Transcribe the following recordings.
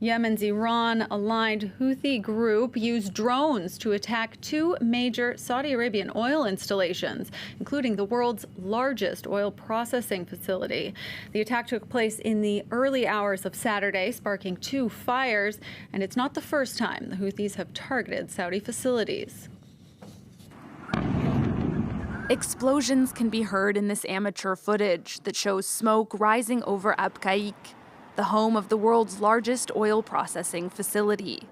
Yemen's Iran-aligned Houthi group used drones to attack two major Saudi Arabian oil installations, including the world's largest oil processing facility. The attack took place in the early hours of Saturday, sparking two fires, and it's not the first time the Houthis have targeted Saudi facilities. Explosions can be heard in this amateur footage that shows smoke rising over Abqaiq, the home of the world's largest oil processing facility.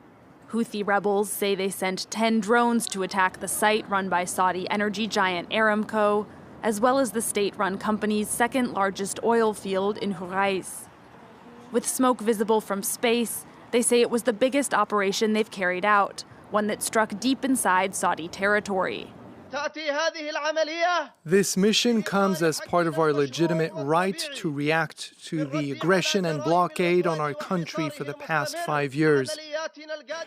Houthi rebels say they sent 10 drones to attack the site run by Saudi energy giant Aramco, as well as the state-run company's second largest oil field in Houthi. With smoke visible from space, they say it was the biggest operation they've carried out, one that struck deep inside Saudi territory. This mission comes as part of our legitimate right to react to the aggression and blockade on our country for the past 5 years.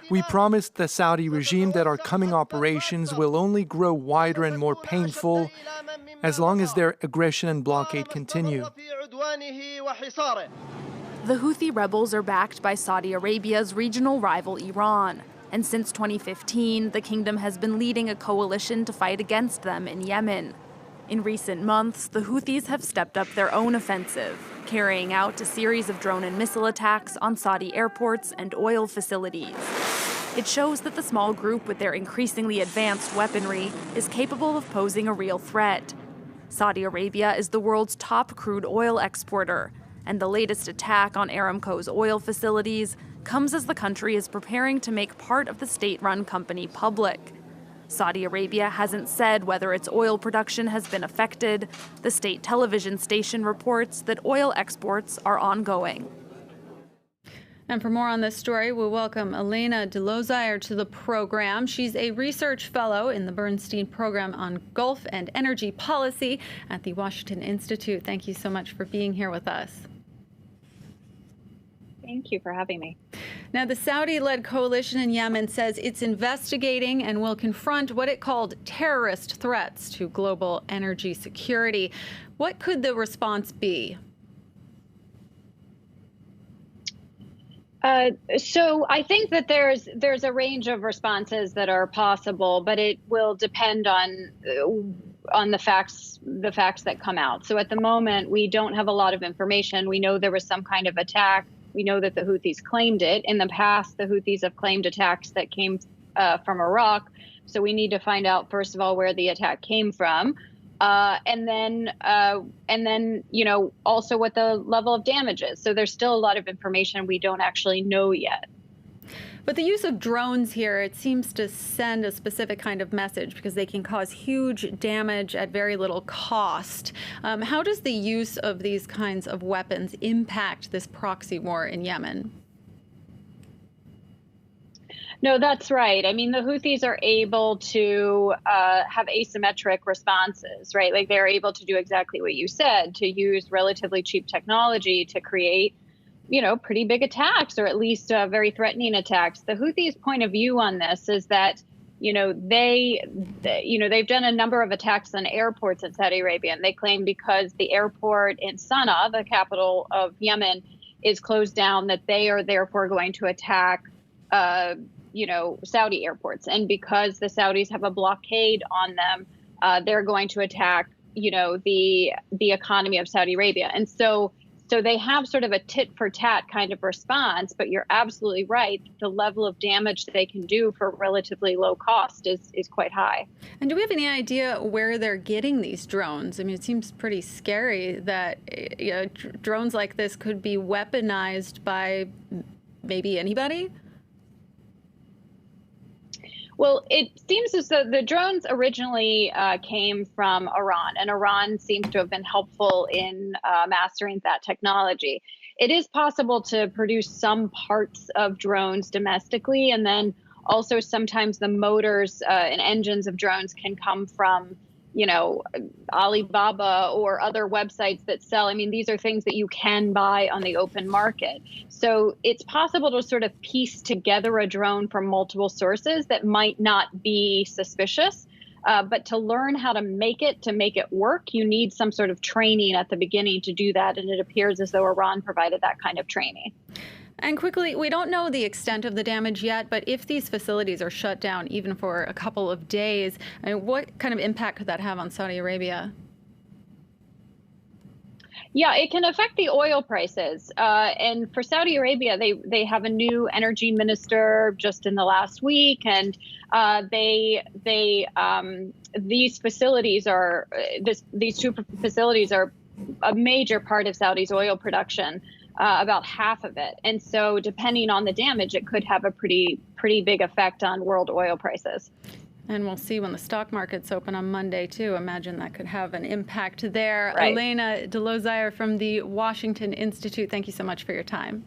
We promised the Saudi regime that our coming operations will only grow wider and more painful as long as their aggression and blockade continue. The Houthi rebels are backed by Saudi Arabia's regional rival Iran. And since 2015, the kingdom has been leading a coalition to fight against them in Yemen. In recent months, the Houthis have stepped up their own offensive, carrying out a series of drone and missile attacks on Saudi airports and oil facilities. It shows that the small group with their increasingly advanced weaponry is capable of posing a real threat. Saudi Arabia is the world's top crude oil exporter, and the latest attack on Aramco's oil facilities comes as the country is preparing to make part of the state-run company public. Saudi Arabia hasn't said whether its oil production has been affected. The state television station reports that oil exports are ongoing. And for more on this story, we'll welcome Elena DeLozire to the program. She's a research fellow in the Bernstein Program on Gulf and Energy Policy at the Washington Institute. Thank you so much for being here with us. Thank you for having me. Now, the Saudi-led coalition in Yemen says it's investigating and will confront what it called terrorist threats to global energy security. What could the response be? So I think that there's a range of responses that are possible, but it will depend on the facts that come out. So at the moment, we don't have a lot of information. We know there was some kind of attack. We know that the Houthis claimed it. In the past, the Houthis have claimed attacks that came from Iraq. So we need to find out, first of all, where the attack came from. And then, you know, also what the level of damage is. So there's still a lot of information we don't actually know yet. But the use of drones here, it seems to send a specific kind of message because they can cause huge damage at very little cost. How does the use of these kinds of weapons impact this proxy war in Yemen? No, that's right. I mean, the Houthis are able to have asymmetric responses, right? Like they're able to do exactly what you said, to use relatively cheap technology to create, you know, pretty big attacks, or at least very threatening attacks. The Houthis' point of view on this is that, they've done a number of attacks on airports in Saudi Arabia, and they claim because the airport in Sana'a, the capital of Yemen, is closed down, that they are therefore going to attack, Saudi airports. And because the Saudis have a blockade on them, they're going to attack, the economy of Saudi Arabia. And so they have sort of a tit for tat kind of response, but you're absolutely right. The level of damage they can do for relatively low cost is quite high. And do we have any idea where they're getting these drones? I mean, it seems pretty scary that drones like this could be weaponized by maybe anybody. Well, it seems as though the drones originally came from Iran, and Iran seems to have been helpful in mastering that technology. It is possible to produce some parts of drones domestically, and then also sometimes the motors and engines of drones can come from, Alibaba or other websites that sell. I mean, these are things that you can buy on the open market. So it's possible to sort of piece together a drone from multiple sources that might not be suspicious. But to learn how to make it work, you need some sort of training at the beginning to do that. And it appears as though Iran provided that kind of training. And quickly, we don't know the extent of the damage yet, but if these facilities are shut down even for a couple of days, I mean, what kind of impact could that have on Saudi Arabia? Yeah, it can affect the oil prices. And for Saudi Arabia, they have a new energy minister just in the last week, and these facilities are these two facilities are a major part of Saudi's oil production, about half of it. And so, depending on the damage, it could have a pretty big effect on world oil prices. And we'll see when the stock markets open on Monday, too. Imagine that could have an impact there. Right. Elena Delozire from the Washington Institute, thank you so much for your time.